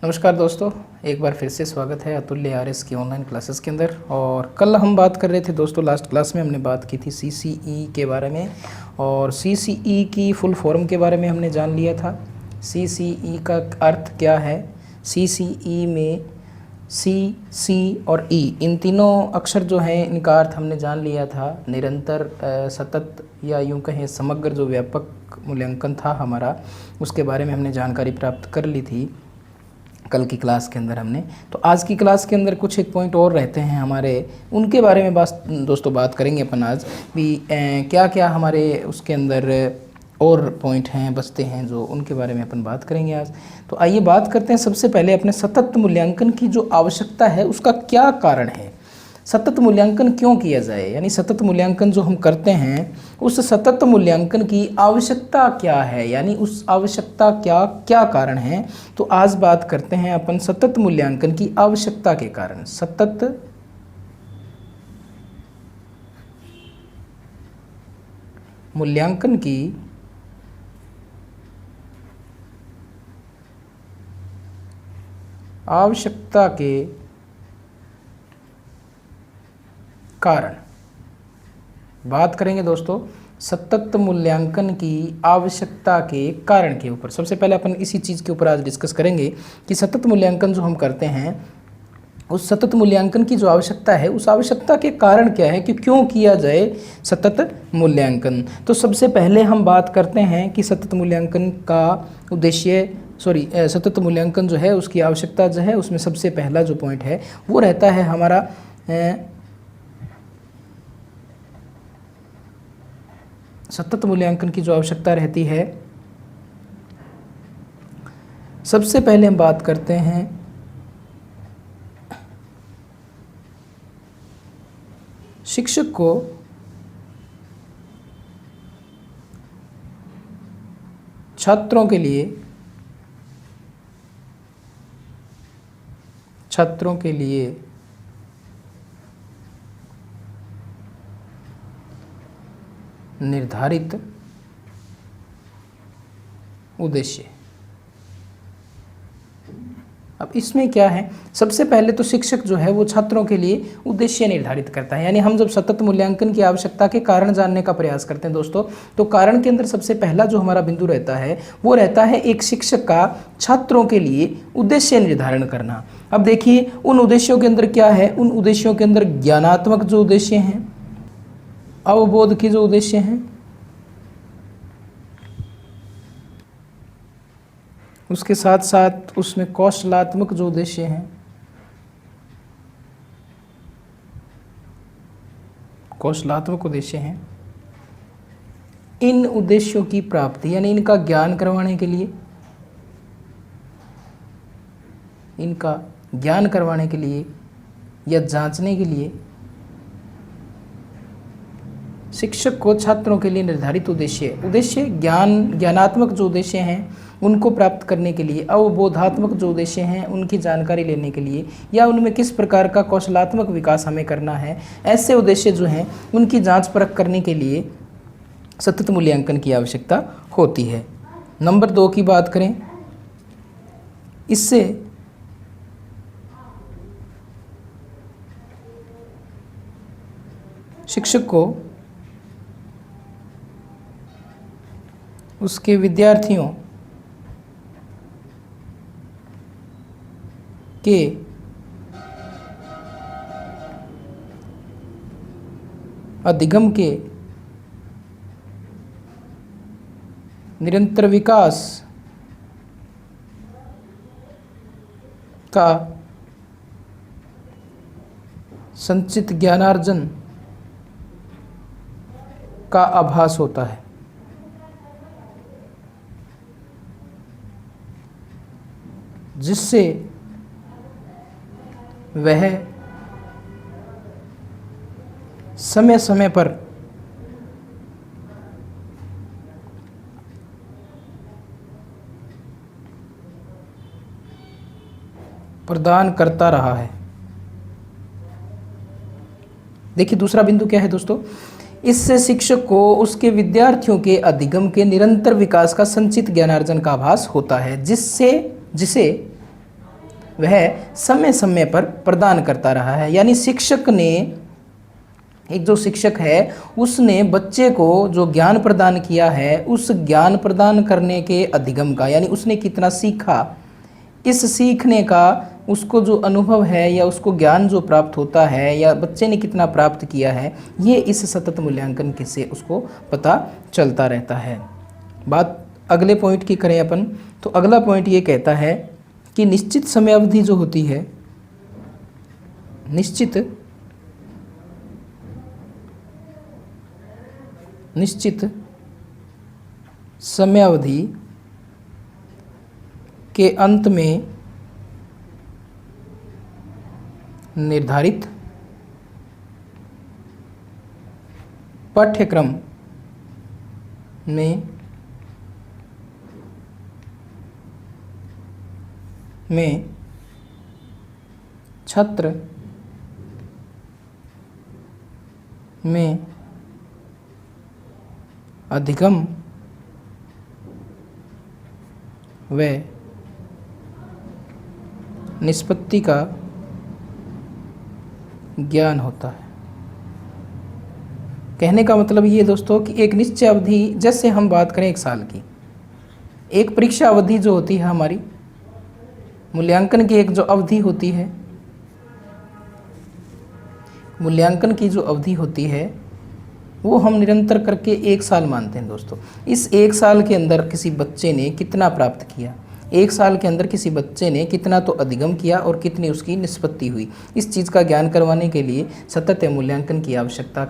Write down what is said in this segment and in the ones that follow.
नमस्कार दोस्तों, एक बार फिर से स्वागत है अतुल्य आरएस की ऑनलाइन क्लासेस के अंदर। और कल हम बात कर रहे थे दोस्तों, लास्ट क्लास में हमने बात की थी सीसीई के बारे में और सीसीई की फुल फॉर्म के बारे में हमने जान लिया था। सीसीई का अर्थ क्या है, सीसीई में सी, सी और ई इन तीनों अक्षर जो हैं इनका अर्थ हमने जान लिया था। निरंतर, सतत या यूँ कहें समग्र जो व्यापक मूल्यांकन था हमारा, उसके बारे में हमने जानकारी प्राप्त कर ली थी कल की क्लास के अंदर हमने। तो आज की क्लास के अंदर कुछ एक पॉइंट और रहते हैं हमारे, उनके बारे में दोस्तों बात करेंगे अपन आज भी। क्या क्या हमारे उसके अंदर और पॉइंट हैं बचते हैं जो, उनके बारे में अपन बात करेंगे आज। तो आइए बात करते हैं सबसे पहले अपने सतत मूल्यांकन की जो आवश्यकता है उसका क्या कारण है, सतत मूल्यांकन क्यों किया जाए, यानी सतत मूल्यांकन जो हम करते हैं उस सतत मूल्यांकन की आवश्यकता क्या है, यानी उस आवश्यकता क्या क्या कारण है। तो आज बात करते हैं अपन सतत मूल्यांकन की आवश्यकता के कारण। सतत मूल्यांकन की आवश्यकता के कारण बात करेंगे दोस्तों। सतत मूल्यांकन की आवश्यकता के कारण के ऊपर सबसे पहले अपन इसी चीज़ के ऊपर आज डिस्कस करेंगे कि सतत मूल्यांकन जो हम करते हैं उस सतत मूल्यांकन की जो आवश्यकता है उस आवश्यकता के कारण क्या है कि क्यों किया जाए सतत मूल्यांकन। तो सबसे पहले हम बात करते हैं कि सतत मूल्यांकन का उद्देश्य, सतत मूल्यांकन जो है उसकी आवश्यकता जो है, उसमें सबसे पहला जो पॉइंट है वो रहता है हमारा सतत मूल्यांकन की जो आवश्यकता रहती है, सबसे पहले हम बात करते हैं शिक्षक को छात्रों के लिए निर्धारित उद्देश्य। अब इसमें क्या है, सबसे पहले तो शिक्षक जो है वो छात्रों के लिए उद्देश्य निर्धारित करता है। यानी हम जब सतत मूल्यांकन की आवश्यकता के कारण जानने का प्रयास करते हैं दोस्तों, तो कारण के अंदर सबसे पहला जो हमारा बिंदु रहता है वो रहता है एक शिक्षक का छात्रों के लिए उद्देश्य निर्धारण करना। अब देखिए उन उद्देश्यों के अंदर क्या है, उन उद्देश्यों के अंदर ज्ञानात्मक जो उद्देश्य हैं, अवबोध के जो उद्देश्य हैं, उसके साथ साथ उसमें कौशलात्मक जो उद्देश्य हैं, कौशलात्मक उद्देश्य हैं, इन उद्देश्यों की प्राप्ति यानी इनका ज्ञान करवाने के लिए, इनका ज्ञान करवाने के लिए या जांचने के लिए शिक्षक को छात्रों के लिए निर्धारित उद्देश्य ज्ञानात्मक जो उद्देश्य हैं उनको प्राप्त करने के लिए, अवबोधात्मक जो उद्देश्य हैं उनकी जानकारी लेने के लिए, या उनमें किस प्रकार का कौशलात्मक विकास हमें करना है, ऐसे उद्देश्य जो हैं उनकी जांच परख करने के लिए सतत मूल्यांकन की आवश्यकता होती है। नंबर 2 की बात करें, इससे शिक्षक को उसके विद्यार्थियों के अधिगम के निरंतर विकास का संचित ज्ञानार्जन का आभास होता है, जिससे वह समय समय पर प्रदान करता रहा है। देखिए दूसरा बिंदु क्या है दोस्तों, इससे शिक्षक को उसके विद्यार्थियों के अधिगम के निरंतर विकास का संचित ज्ञानार्जन का आभास होता है, जिसे वह समय समय पर प्रदान करता रहा है। यानी शिक्षक ने, एक जो शिक्षक है उसने बच्चे को जो ज्ञान प्रदान किया है, उस ज्ञान प्रदान करने के अधिगम का, यानी उसने कितना सीखा, इस सीखने का उसको जो अनुभव है या उसको ज्ञान जो प्राप्त होता है या बच्चे ने कितना प्राप्त किया है, ये इस सतत मूल्यांकन से उसको पता चलता रहता है। बात अगले पॉइंट की करें अपन, तो अगला पॉइंट ये कहता है कि निश्चित समय अवधि जो होती है, निश्चित समयावधि के अंत में निर्धारित पाठ्यक्रम में छात्र में अधिगम व निष्पत्ति का ज्ञान होता है। कहने का मतलब ये दोस्तों कि एक निश्चय अवधि, जैसे हम बात करें 1 साल की, एक परीक्षा अवधि जो होती है हमारी, मूल्यांकन की एक जो अवधि होती है, मूल्यांकन की जो अवधि होती है वो हम निरंतर करके 1 साल मानते हैं दोस्तों। इस 1 साल के अंदर किसी बच्चे ने कितना प्राप्त किया, 1 साल के अंदर किसी बच्चे ने कितना तो अधिगम किया और कितनी उसकी निष्पत्ति हुई, इस चीज़ का ज्ञान करवाने के लिए सतत मूल्यांकन की आवश्यकता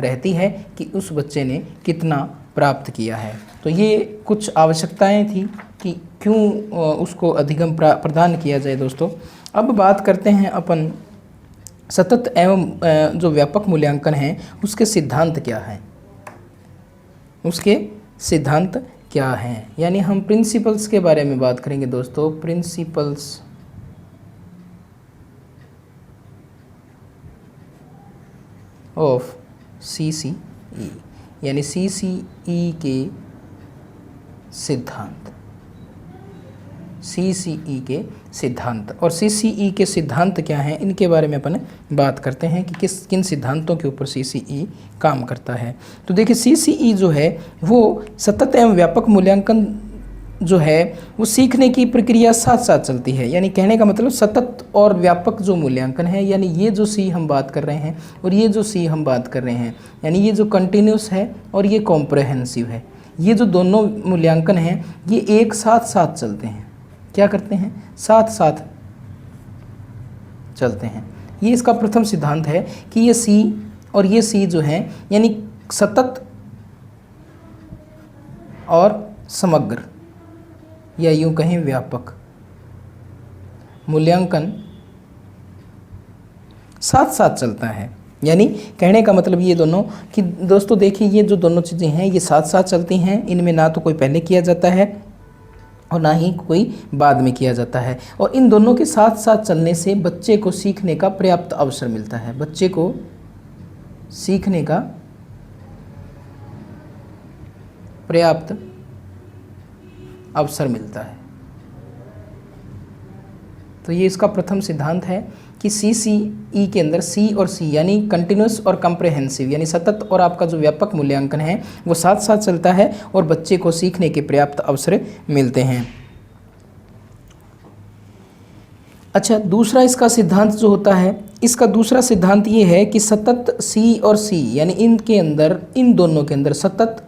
रहती है कि उस बच्चे ने कितना प्राप्त किया है। तो ये कुछ आवश्यकताएं थी कि क्यों उसको अधिगम प्रदान किया जाए दोस्तों। अब बात करते हैं अपन सतत एवं जो व्यापक मूल्यांकन है उसके सिद्धांत क्या हैं, उसके सिद्धांत क्या हैं, यानी हम प्रिंसिपल्स के बारे में बात करेंगे दोस्तों। प्रिंसिपल्स ऑफ CCE, यानी CCE के सिद्धांत, CCE के सिद्धांत। और CCE के सिद्धांत क्या हैं, इनके बारे में अपन बात करते हैं कि किन सिद्धांतों के ऊपर CCE काम करता है। तो देखिए CCE जो है वो सतत एवं व्यापक मूल्यांकन जो है वो सीखने की प्रक्रिया साथ साथ चलती है। यानी कहने का मतलब सतत और व्यापक जो मूल्यांकन है, यानी ये जो C हम बात कर रहे हैं और ये जो C हम बात कर रहे हैं, यानी ये जो कंटिन्यूस है और ये कॉम्प्रहेंसिव है, ये जो दोनों मूल्यांकन हैं ये एक साथ साथ चलते हैं। क्या करते हैं? साथ साथ चलते हैं। ये इसका प्रथम सिद्धांत है कि ये C और ये C जो है यानी सतत और समग्र या यूं कहें व्यापक मूल्यांकन साथ साथ चलता है। यानी कहने का मतलब ये दोनों कि दोस्तों देखिए ये जो दोनों चीज़ें हैं ये साथ साथ चलती हैं, इनमें ना तो कोई पहले किया जाता है और ना ही कोई बाद में किया जाता है। और इन दोनों के साथ साथ चलने से बच्चे को सीखने का पर्याप्त अवसर मिलता है, बच्चे को सीखने का पर्याप्त अवसर मिलता है। तो ये इसका प्रथम सिद्धांत है कि CCE के अंदर C और C यानी कंटिन्यूस और कॉम्प्रहेंसिव यानी सतत और आपका जो व्यापक मूल्यांकन है वो साथ साथ चलता है और बच्चे को सीखने के पर्याप्त अवसर मिलते हैं। अच्छा, दूसरा इसका सिद्धांत जो होता है, इसका दूसरा सिद्धांत ये है कि सतत C और C यानी इनके अंदर, इन दोनों के अंदर सतत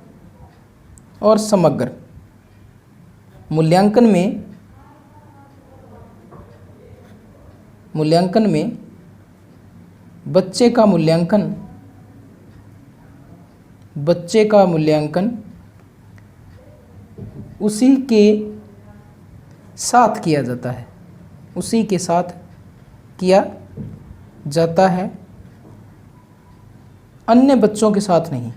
और समग्र मूल्यांकन में बच्चे का मूल्यांकन उसी के साथ किया जाता है, उसी के साथ किया जाता है, अन्य बच्चों के साथ नहीं।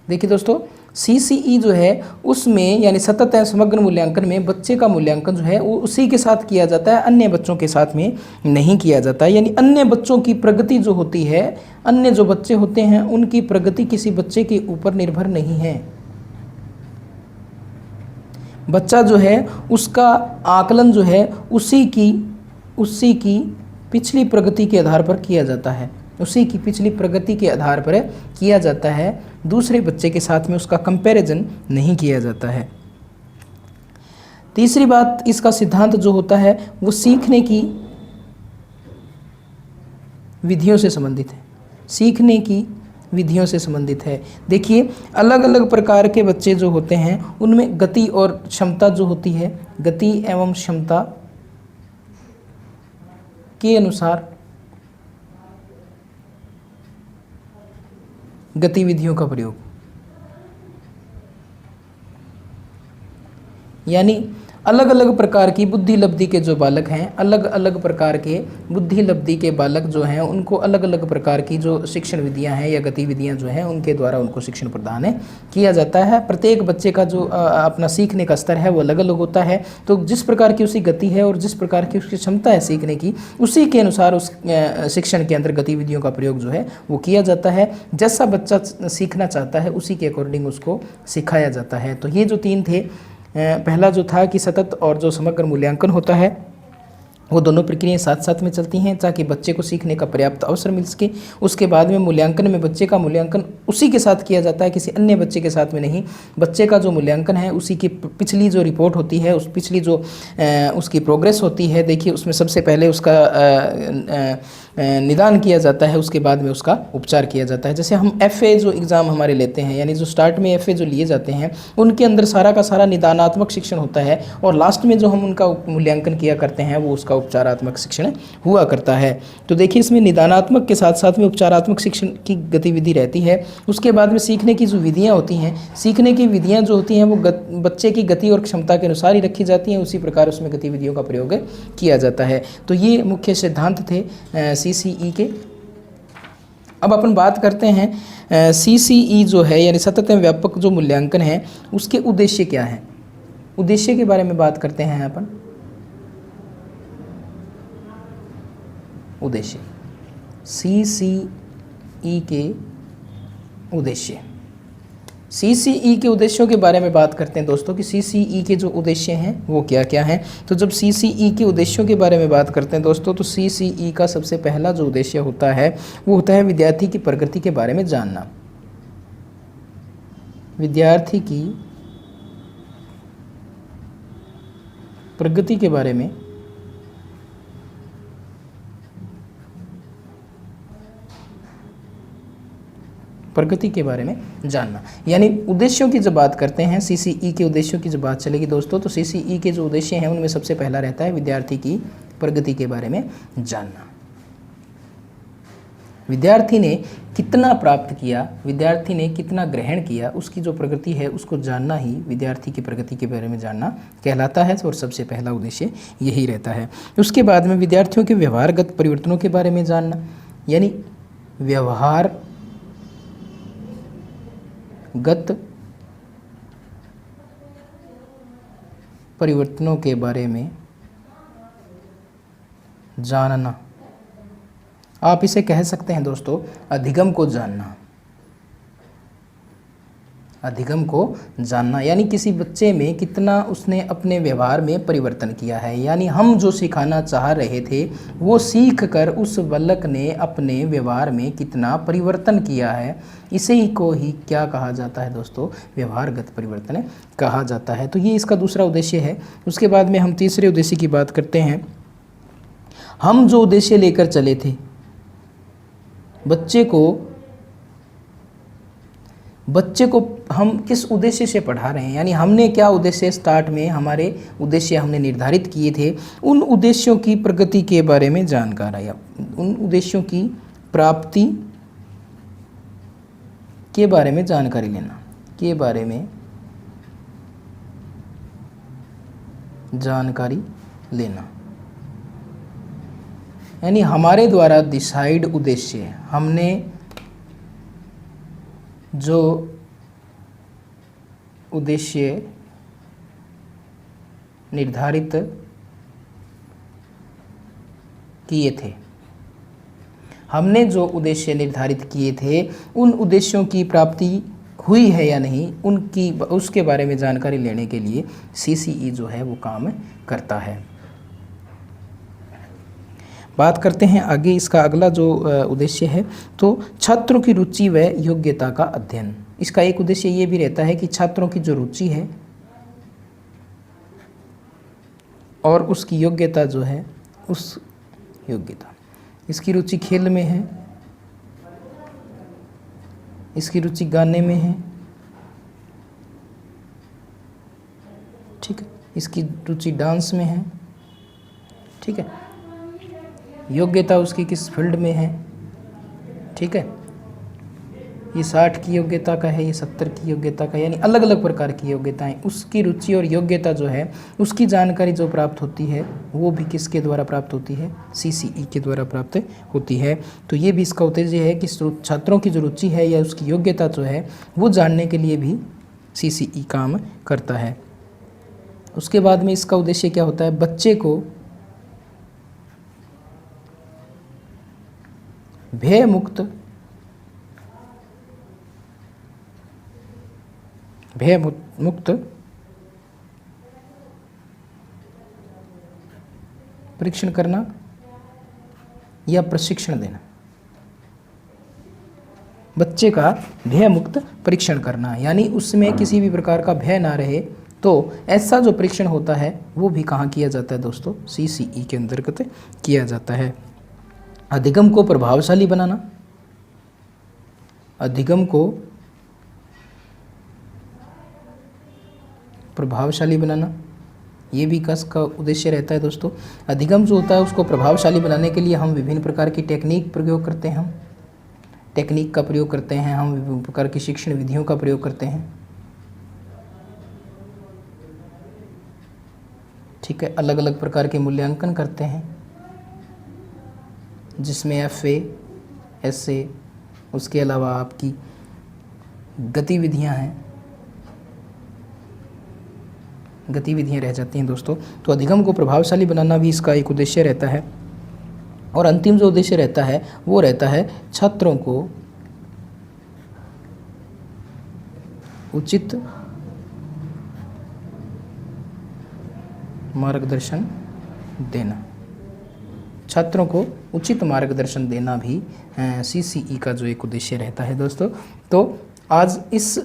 देखिए दोस्तों CCE जो है उसमें यानी सतत एवं समग्र मूल्यांकन में बच्चे का मूल्यांकन जो है वो उसी के साथ किया जाता है, अन्य बच्चों के साथ में नहीं किया जाता है। यानी अन्य बच्चों की प्रगति जो होती है, अन्य जो बच्चे होते हैं उनकी प्रगति किसी बच्चे के ऊपर निर्भर नहीं है, बच्चा जो है उसका आकलन जो है उसी की पिछली प्रगति के आधार पर किया जाता है, उसी की पिछली प्रगति के आधार पर किया जाता है, दूसरे बच्चे के साथ में उसका कंपैरिजन नहीं किया जाता है। तीसरी बात, इसका सिद्धांत जो होता है वो सीखने की विधियों से संबंधित है, सीखने की विधियों से संबंधित है। देखिए अलग अलग प्रकार के बच्चे जो होते हैं उनमें गति और क्षमता जो होती है, गति एवं क्षमता के अनुसार गतिविधियों का प्रयोग, यानी अलग अलग प्रकार की बुद्धि लब्धि के जो बालक हैं, अलग अलग प्रकार के बुद्धि लब्धि के बालक जो हैं उनको अलग अलग प्रकार की जो शिक्षण विधियां हैं या गतिविधियां जो हैं उनके द्वारा उनको शिक्षण प्रदान किया जाता है। प्रत्येक बच्चे का जो अपना सीखने का स्तर है वो अलग अलग होता है, तो जिस प्रकार की उसकी गति है और जिस प्रकार की उसकी क्षमता है सीखने की, उसी के अनुसार उस शिक्षण के अंदर गतिविधियों का प्रयोग जो है वो किया जाता है। जैसा बच्चा सीखना चाहता है उसी के अकॉर्डिंग उसको सिखाया जाता है। तो ये जो तीन थे, पहला जो था कि सतत और जो समग्र मूल्यांकन होता है वो दोनों प्रक्रियाएं साथ साथ में चलती हैं ताकि बच्चे को सीखने का पर्याप्त अवसर मिल सके। उसके बाद में मूल्यांकन में बच्चे का मूल्यांकन उसी के साथ किया जाता है, किसी अन्य बच्चे के साथ में नहीं। बच्चे का जो मूल्यांकन है उसी की पिछली जो रिपोर्ट होती है, उस पिछली जो उसकी प्रोग्रेस होती है, देखिए उसमें सबसे पहले उसका निदान किया जाता है, उसके बाद में उसका उपचार किया जाता है। जैसे हम FA जो एग्ज़ाम हमारे लेते हैं, यानी जो स्टार्ट में FA जो लिए जाते हैं उनके अंदर सारा का सारा निदानात्मक शिक्षण होता है और लास्ट में जो हम उनका मूल्यांकन किया करते हैं वो उसका उपचारात्मक शिक्षण हुआ करता है। तो देखिए इसमें निदानात्मक के साथ साथ में उपचारात्मक शिक्षण की गतिविधि रहती है। उसके बाद में सीखने की जो विधियाँ होती हैं, सीखने की विधियाँ जो होती हैं वो बच्चे की गति और क्षमता के अनुसार ही रखी जाती हैं, उसी प्रकार उसमें गतिविधियों का प्रयोग किया जाता है। तो ये मुख्य सिद्धांत थे CCE के। अब अपन बात करते हैं CCE जो है यानी सतत एवं व्यापक जो मूल्यांकन है उसके उद्देश्य क्या है, उद्देश्य के बारे में बात करते हैं अपन। उद्देश्य, CCE के उद्देश्य, CCE के उद्देश्यों के बारे में बात करते हैं दोस्तों कि CCE के जो उद्देश्य हैं वो क्या क्या हैं। तो जब CCE के उद्देश्यों के बारे में बात करते हैं दोस्तों तो CCE का सबसे पहला जो उद्देश्य होता है वो होता है विद्यार्थी की प्रगति के बारे में जानना। विद्यार्थी की प्रगति के बारे में जानना, यानी उद्देश्यों की जब बात करते हैं, CCE के उद्देश्यों की जब बात चलेगी दोस्तों तो CCE के जो उद्देश्य हैं उनमें सबसे पहला रहता है विद्यार्थी की प्रगति के बारे में जानना। विद्यार्थी ने कितना प्राप्त किया, विद्यार्थी ने कितना ग्रहण किया, उसकी जो प्रगति है उसको जानना ही विद्यार्थी की प्रगति के बारे में जानना कहलाता है और सबसे पहला उद्देश्य यही रहता है। उसके बाद में विद्यार्थियों के व्यवहारगत परिवर्तनों के बारे में जानना, यानी व्यवहारगत परिवर्तनों के बारे में जानना। आप इसे कह सकते हैं दोस्तों अधिगम को जानना। अधिगम को जानना यानी किसी बच्चे में कितना उसने अपने व्यवहार में परिवर्तन किया है, यानी हम जो सिखाना चाह रहे थे वो सीख कर उस बालक ने अपने व्यवहार में कितना परिवर्तन किया है, इसे को ही क्या कहा जाता है दोस्तों, व्यवहारगत परिवर्तन कहा जाता है। तो ये इसका दूसरा उद्देश्य है। उसके बाद में हम तीसरे उद्देश्य की बात करते हैं। हम जो उद्देश्य लेकर चले थे, बच्चे को हम किस उद्देश्य से पढ़ा रहे हैं, यानी हमने क्या उद्देश्य स्टार्ट में हमारे उद्देश्य हमने निर्धारित किए थे, उन उद्देश्यों की प्रगति के बारे में जानकारी या उन उद्देश्यों की प्राप्ति के बारे में जानकारी लेना, के बारे में जानकारी लेना, यानी हमारे द्वारा डिसाइड उद्देश्य, हमने जो उद्देश्य निर्धारित किए थे, हमने जो उद्देश्य निर्धारित किए थे उन उद्देश्यों की प्राप्ति हुई है या नहीं उनकी उसके बारे में जानकारी लेने के लिए CCE जो है वो काम करता है। बात करते हैं आगे, इसका अगला जो उद्देश्य है तो छात्रों की रुचि व योग्यता का अध्ययन। इसका एक उद्देश्य ये भी रहता है कि छात्रों की जो रुचि है और उसकी योग्यता जो है, उस योग्यता, इसकी रुचि खेल में है, इसकी रुचि गाने में है, ठीक है, इसकी रुचि डांस में है, ठीक है, योग्यता उसकी किस फील्ड में है, ठीक है, ये 60 की योग्यता का है, ये 70 की योग्यता का, यानी अलग अलग प्रकार की योग्यताएं, उसकी रुचि और योग्यता जो है उसकी जानकारी जो प्राप्त होती है वो भी किसके द्वारा प्राप्त होती है, CCE के द्वारा प्राप्त होती है। तो ये भी इसका उद्देश्य है कि छात्रों की जो रुचि है या उसकी योग्यता जो है वो जानने के लिए भी CCE काम करता है। उसके बाद में इसका उद्देश्य क्या होता है, बच्चे को भय मुक्त परीक्षण करना या प्रशिक्षण देना। बच्चे का भय मुक्त परीक्षण करना, यानी उसमें किसी भी प्रकार का भय ना रहे, तो ऐसा जो परीक्षण होता है वो भी कहाँ किया जाता है दोस्तों, CCE के अंतर्गत किया जाता है। अधिगम को प्रभावशाली बनाना, अधिगम को प्रभावशाली बनाना, ये भी का उद्देश्य रहता है दोस्तों। अधिगम जो होता है उसको प्रभावशाली बनाने के लिए हम विभिन्न प्रकार की टेक्निक प्रयोग करते हैं, हम टेक्निक का प्रयोग करते हैं, हम विभिन्न प्रकार की शिक्षण विधियों का प्रयोग करते हैं, ठीक है, अलग अलग प्रकार के मूल्यांकन करते हैं जिसमें FA, SA, उसके अलावा आपकी गतिविधियां हैं, गतिविधियां रह जाती हैं दोस्तों। तो अधिगम को प्रभावशाली बनाना भी इसका एक उद्देश्य रहता है। और अंतिम जो उद्देश्य रहता है वो रहता है छात्रों को उचित मार्गदर्शन देना। छात्रों को उचित मार्गदर्शन देना भी CCE का जो एक उद्देश्य रहता है दोस्तों। तो आज इस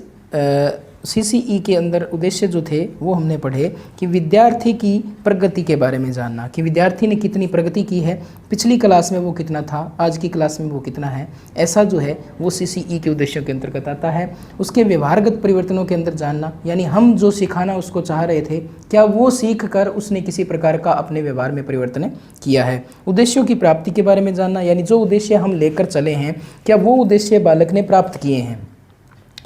CCE के अंदर उद्देश्य जो थे वो हमने पढ़े कि विद्यार्थी की प्रगति के बारे में जानना, कि विद्यार्थी ने कितनी प्रगति की है, पिछली क्लास में वो कितना था, आज की क्लास में वो कितना है, ऐसा जो है वो CCE के उद्देश्यों के अंतर्गत आता है। उसके व्यवहारगत परिवर्तनों के अंदर जानना, यानी हम जो सिखाना उसको चाह रहे थे, क्या वो सीख कर उसने किसी प्रकार का अपने व्यवहार में परिवर्तन किया है। उद्देश्यों की प्राप्ति के बारे में जानना, यानी जो उद्देश्य हम लेकर चले हैं क्या वो उद्देश्य बालक ने प्राप्त किए हैं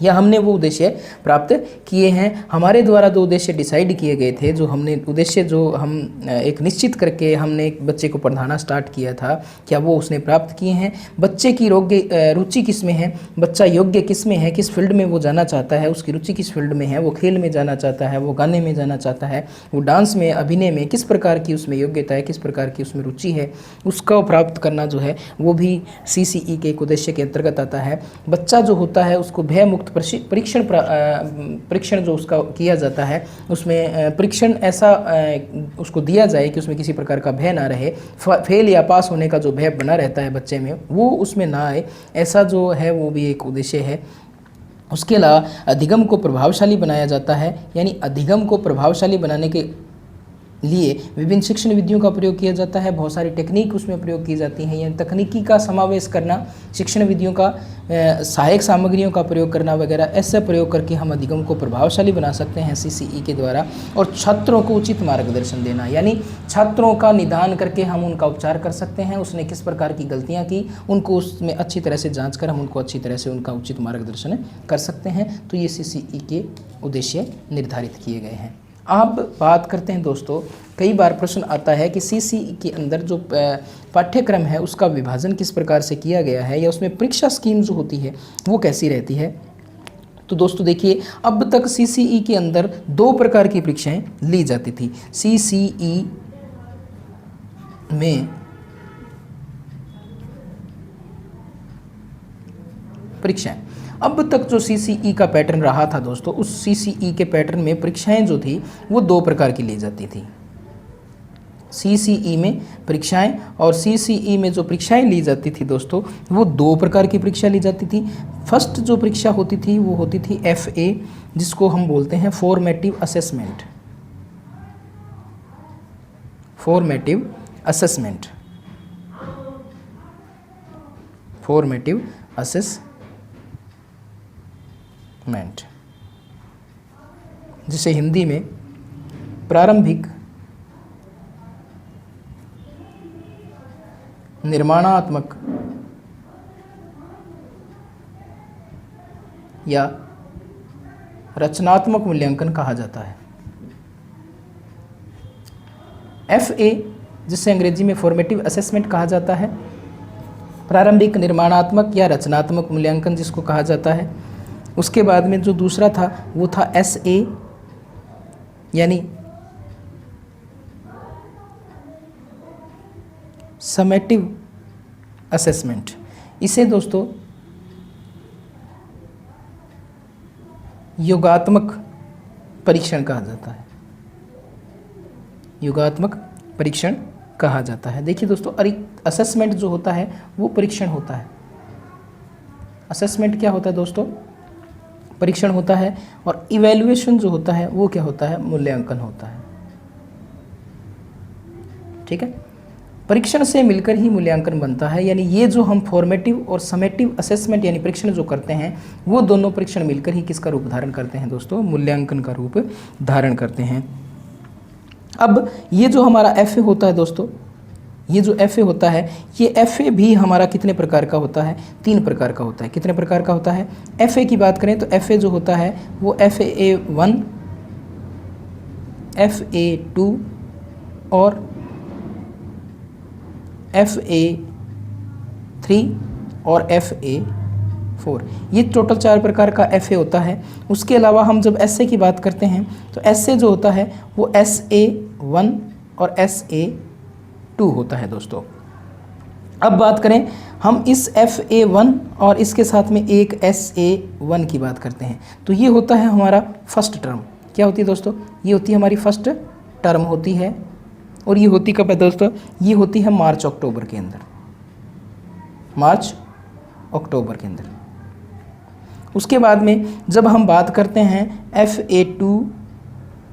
या हमने वो उद्देश्य प्राप्त किए हैं। हमारे द्वारा जो उद्देश्य डिसाइड किए गए थे, जो हमने उद्देश्य जो हम एक निश्चित करके हमने एक बच्चे को पढ़ाना स्टार्ट किया था, क्या वो उसने प्राप्त किए हैं। बच्चे की रुचि किस में है, बच्चा योग्य किस में है, किस फील्ड में वो जाना चाहता है, उसकी रुचि किस फील्ड में है, वो खेल में जाना चाहता है, वो गाने में जाना चाहता है, वो डांस में, अभिनय में, किस प्रकार की उसमें योग्यता है, किस प्रकार की उसमें रुचि है, उसका प्राप्त करना जो है वो भी CCE के एक उद्देश्य के अंतर्गत आता है। बच्चा जो होता है उसको भय मुक्त परीक्षण जो उसका किया जाता है, उसमें परीक्षण ऐसा उसको दिया जाए कि उसमें किसी प्रकार का भय ना रहे, फेल या पास होने का जो भय बना रहता है बच्चे में वो उसमें ना आए, ऐसा जो है वो भी एक उद्देश्य है। उसके अलावा अधिगम को प्रभावशाली बनाया जाता है, यानी अधिगम को प्रभावशाली बनाने के लिए विभिन्न शिक्षण विधियों का प्रयोग किया जाता है, बहुत सारी टेक्निक उसमें प्रयोग की जाती हैं, यानी तकनीकी का समावेश करना, शिक्षण विधियों का सहायक सामग्रियों का प्रयोग करना वगैरह, ऐसा प्रयोग करके हम अधिगम को प्रभावशाली बना सकते हैं CCE के द्वारा। और छात्रों को उचित मार्गदर्शन देना, यानी छात्रों का निदान करके हम उनका उपचार कर सकते हैं, उसने किस प्रकार की गलतियाँ की उनको उसमें अच्छी तरह से जाँच कर हम उनको अच्छी तरह से उनका उचित मार्गदर्शन कर सकते हैं। तो ये CCE के उद्देश्य निर्धारित किए गए हैं। अब बात करते हैं दोस्तों, कई बार प्रश्न आता है कि CCE के अंदर जो पाठ्यक्रम है उसका विभाजन किस प्रकार से किया गया है या उसमें परीक्षा स्कीम जो होती है वो कैसी रहती है। तो दोस्तों देखिए, अब तक CCE के अंदर 2 प्रकार की परीक्षाएं ली जाती थी। CCE में परीक्षाएं, अब तक जो CCE का पैटर्न रहा था दोस्तों, उस CCE के पैटर्न में परीक्षाएं जो थी वो 2 प्रकार की ली जाती थी। CCE में परीक्षाएं, और CCE में जो परीक्षाएं ली जाती थी दोस्तों वो 2 प्रकार की परीक्षा ली जाती थी। फर्स्ट जो परीक्षा होती थी वो होती थी FA, जिसको हम बोलते हैं formative assessment. Formative assessment, formative assessment, जिसे हिंदी में प्रारंभिक निर्माणात्मक या रचनात्मक मूल्यांकन कहा जाता है। FA, जिसे अंग्रेजी में फॉर्मेटिव असेसमेंट कहा जाता है, प्रारंभिक निर्माणात्मक या रचनात्मक मूल्यांकन जिसको कहा जाता है। उसके बाद में जो दूसरा था वो था SA, यानी समेटिव असेसमेंट। इसे दोस्तों योगात्मक परीक्षण कहा जाता है। योगात्मक परीक्षण कहा जाता है। देखिए दोस्तों, असेसमेंट जो होता है वो परीक्षण होता है। असेसमेंट क्या होता है दोस्तों? परीक्षण होता है। और इवैल्यूएशन जो होता है वो क्या होता है? मूल्यांकन होता है। ठीक है, परीक्षण से मिलकर ही मूल्यांकन बनता है। यानी ये जो हम फॉर्मेटिव और समेटिव असेसमेंट यानी परीक्षण जो करते हैं वो दोनों परीक्षण मिलकर ही किसका रूप धारण करते हैं दोस्तों? मूल्यांकन का रूप धारण करते हैं। अब ये जो हमारा FA होता है दोस्तों, ये जो FA होता है, ये FA भी हमारा कितने प्रकार का होता है? 3 प्रकार का होता है। कितने प्रकार का होता है? FA की बात करें तो FA जो होता है वो FA1, FA2 और FA3 और FA4, ये टोटल 4 प्रकार का FA होता है। उसके अलावा हम जब SA की बात करते हैं तो SA जो होता है वो SA1 और SA2 होता है दोस्तों। अब बात करें हम इस FA1 और इसके साथ में एक SA1 की बात करते हैं तो ये होता है हमारा फर्स्ट टर्म। क्या होती है दोस्तों? ये होती है हमारी फर्स्ट टर्म होती है। और ये होती कब है दोस्तों? ये होती है मार्च अक्टूबर के अंदर, मार्च अक्टूबर के अंदर। उसके बाद में जब हम बात करते हैं FA2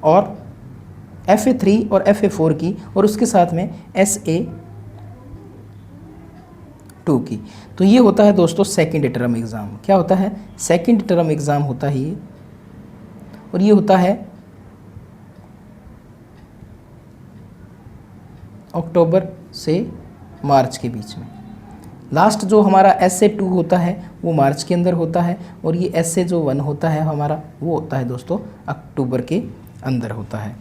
और FA3 और FA4 की और उसके साथ में SA2 की, तो ये होता है दोस्तों सेकंड टर्म एग्ज़ाम। क्या होता है? सेकंड टर्म एग्ज़ाम होता है ये। और ये होता है अक्टूबर से मार्च के बीच में। लास्ट जो हमारा SA2 होता है वो मार्च के अंदर होता है। और ये SA जो 1 होता है हमारा वो होता है दोस्तों अक्टूबर के अंदर होता है।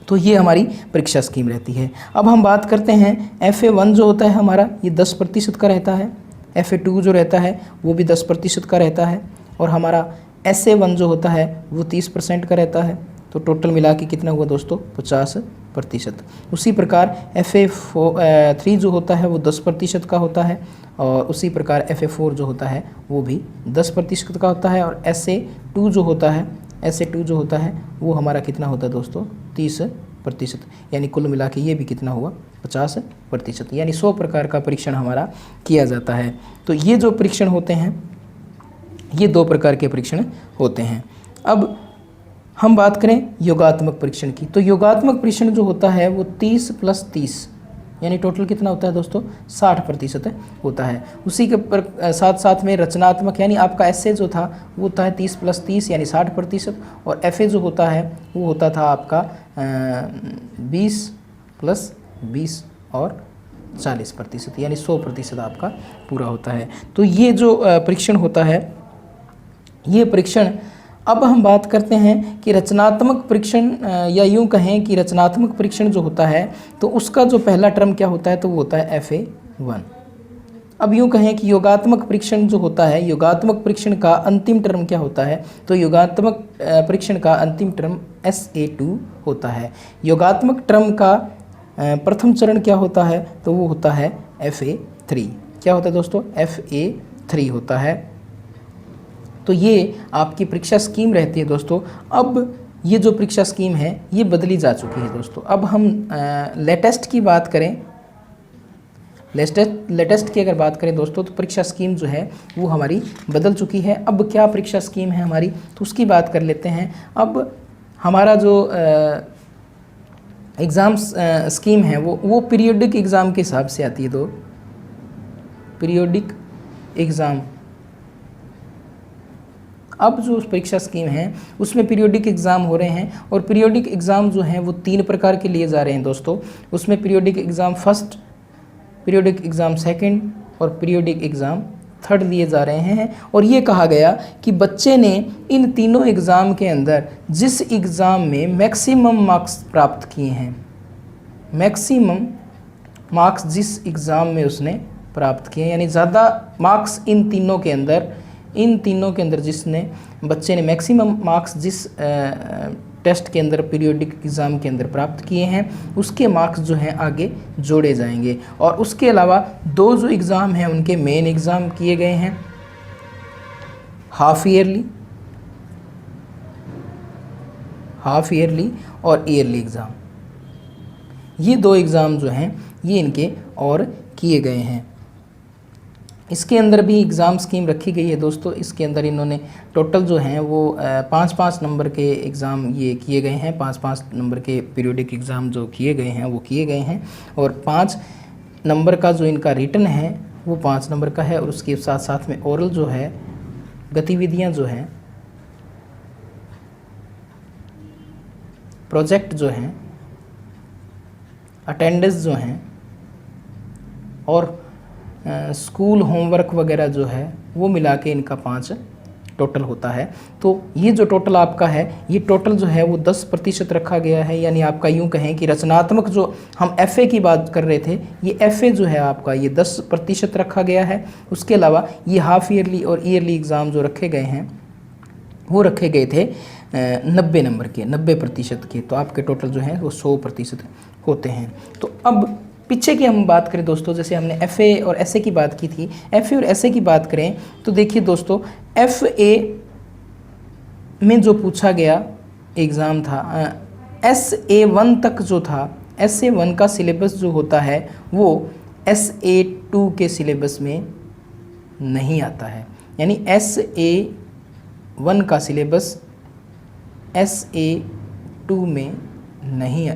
तो ये हमारी परीक्षा स्कीम रहती है। अब हम बात करते हैं FA1 जो होता है हमारा ये 10% का रहता है। FA2 जो रहता है वो भी 10% का रहता है। और हमारा SA1 जो होता है वो 30% का रहता है। तो टोटल मिला के कितना हुआ दोस्तों? 50%। उसी प्रकार FA3 जो होता है वो 10% का होता है। और उसी प्रकार FA4 जो होता है वो भी 10% का होता है। और SA2 जो होता है वो हमारा कितना होता है दोस्तों? 30%। यानी कुल मिला के ये भी कितना हुआ? 50%। यानी 100 प्रकार का परीक्षण हमारा किया जाता है। तो ये जो परीक्षण होते हैं ये 2 प्रकार के परीक्षण होते हैं। अब हम बात करें योगात्मक परीक्षण की, तो योगात्मक परीक्षण जो होता है वो 30 + 30 यानी टोटल कितना होता है दोस्तों? 60% होता है। उसी के साथ साथ में रचनात्मक यानी आपका SA जो था वो होता है 30 + 30 यानी 60%। और FA जो होता है वो होता था आपका 20 + 20 और 40% यानी 100% आपका पूरा होता है। तो ये जो परीक्षण होता है ये परीक्षण। अब हम बात करते हैं कि रचनात्मक परीक्षण या यूँ कहें कि रचनात्मक परीक्षण जो होता है तो उसका जो पहला टर्म क्या होता है? तो वो होता है FA1। अब यूँ कहें कि योगात्मक परीक्षण जो होता है, योगात्मक परीक्षण का अंतिम टर्म क्या होता है? तो योगात्मक परीक्षण का अंतिम टर्म SA2 होता है। योगात्मक टर्म का प्रथम चरण क्या होता है? तो वो होता है FA3। क्या होता है दोस्तों? FA3 होता है। तो ये आपकी परीक्षा स्कीम रहती है दोस्तों। अब ये जो परीक्षा स्कीम है ये बदली जा चुकी है दोस्तों। अब हम लेटेस्ट की बात करें, लेटेस्ट की अगर बात करें दोस्तों, तो परीक्षा स्कीम जो है वो हमारी बदल चुकी है। अब क्या परीक्षा स्कीम है हमारी, तो उसकी बात कर लेते हैं। अब हमारा जो एग्ज़ाम स्कीम है वो पीरियोडिक एग्ज़ाम के हिसाब से आती है। तो पीरियोडिक एग्ज़ाम, अब जो परीक्षा स्कीम है उसमें पीरियोडिक एग्ज़ाम हो रहे हैं, और पीरियोडिक एग्ज़ाम जो हैं वो 3 प्रकार के लिए जा रहे हैं दोस्तों। उसमें periodic exam first, periodic exam second और पीरियोडिक एग्ज़ाम थर्ड लिए जा रहे हैं। और ये कहा गया कि बच्चे ने इन तीनों एग्ज़ाम के अंदर जिस एग्ज़ाम में मैक्सिमम मार्क्स प्राप्त किए हैं, मैक्सिमम मार्क्स जिस एग्ज़ाम में उसने प्राप्त किए, यानी ज़्यादा मार्क्स इन तीनों के अंदर जिसने बच्चे ने मैक्सिमम मार्क्स जिस टेस्ट के अंदर पीरियोडिक एग्ज़ाम के अंदर प्राप्त किए हैं, उसके मार्क्स जो हैं आगे जोड़े जाएंगे। और उसके अलावा 2 जो एग्ज़ाम हैं उनके मेन एग्ज़ाम किए गए हैं, हाफ ईयरली और ईयरली एग्ज़ाम। ये 2 एग्ज़ाम जो हैं ये इनके और किए गए हैं। इसके अंदर भी एग्ज़ाम स्कीम रखी गई है दोस्तों। इसके अंदर इन्होंने टोटल जो हैं वो 5-5 नंबर के एग्ज़ाम ये किए गए हैं, 5-5 नंबर के पीरियोडिक एग्ज़ाम जो किए गए हैं वो किए गए हैं। और 5 नंबर का जो इनका रिटन है वो 5 नंबर का है, और उसके साथ साथ में ओरल जो है, गतिविधियाँ जो हैं, प्रोजेक्ट जो हैं, अटेंडेंस जो हैं, और स्कूल होमवर्क वगैरह जो है वो मिला के इनका 5 टोटल होता है। तो ये जो टोटल आपका है, ये टोटल जो है वो 10% रखा गया है। यानी आपका यूँ कहें कि रचनात्मक जो हम FA की बात कर रहे थे, ये FA जो है आपका ये 10% रखा गया है। उसके अलावा ये हाफ ईयरली और ईयरली एग्ज़ाम जो रखे गए हैं वो रखे गए थे 90 नंबर के, 90% के। तो आपके टोटल जो हैं वो 100% होते हैं। तो अब पीछे की हम बात करें दोस्तों, जैसे हमने FA और SA की बात की थी, FA और SA की बात करें तो देखिए दोस्तों, FA में जो पूछा गया एग्ज़ाम था, SA1 तक जो था, SA1 का सिलेबस जो होता है वो SA2 के सिलेबस में नहीं आता है। यानी SA1 का सिलेबस SA2 में नहीं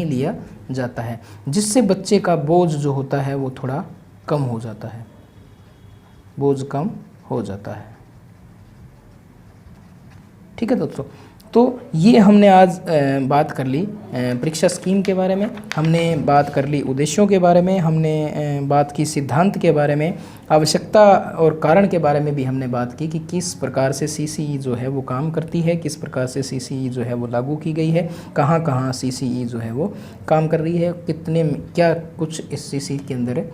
लिया जाता है, जिससे बच्चे का बोझ जो होता है वो थोड़ा कम हो जाता है, ठीक है दोस्तों। तो ये हमने आज बात कर ली परीक्षा स्कीम के बारे में, हमने बात कर ली उद्देश्यों के बारे में, हमने बात की सिद्धांत के बारे में, आवश्यकता और कारण के बारे में भी हमने बात की कि किस प्रकार से CCE जो है वो काम करती है, किस प्रकार से CCE जो है वो लागू की गई है, कहाँ कहाँ CCE जो है वो काम कर रही है, कितने क्या कुछ इस CCE के अंदर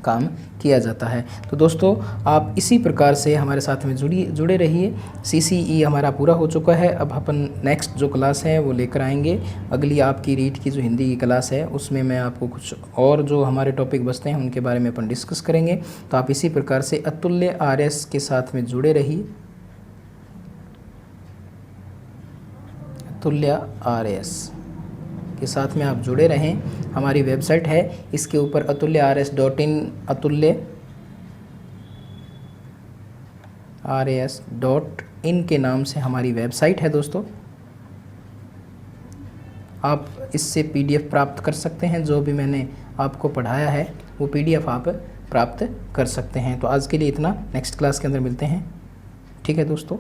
काम किया जाता है। तो दोस्तों आप इसी प्रकार से हमारे साथ में जुड़े रहिए। CCE हमारा पूरा हो चुका है। अब अपन नेक्स्ट जो क्लास है वो लेकर आएंगे। अगली आपकी रीट की जो हिंदी की क्लास है उसमें मैं आपको कुछ और जो हमारे टॉपिक बचते हैं उनके बारे में अपन डिस्कस करेंगे। तो आप इसी प्रकार से अतुल्य RS के साथ में जुड़े रहिए। अतुल्य RS के साथ में आप जुड़े रहें। हमारी वेबसाइट है, इसके ऊपर atulyaRS.in, atulyaRS.in के नाम से हमारी वेबसाइट है दोस्तों। आप इससे PDF प्राप्त कर सकते हैं, जो भी मैंने आपको पढ़ाया है वो PDF आप प्राप्त कर सकते हैं। तो आज के लिए इतना, नेक्स्ट क्लास के अंदर मिलते हैं। ठीक है दोस्तों।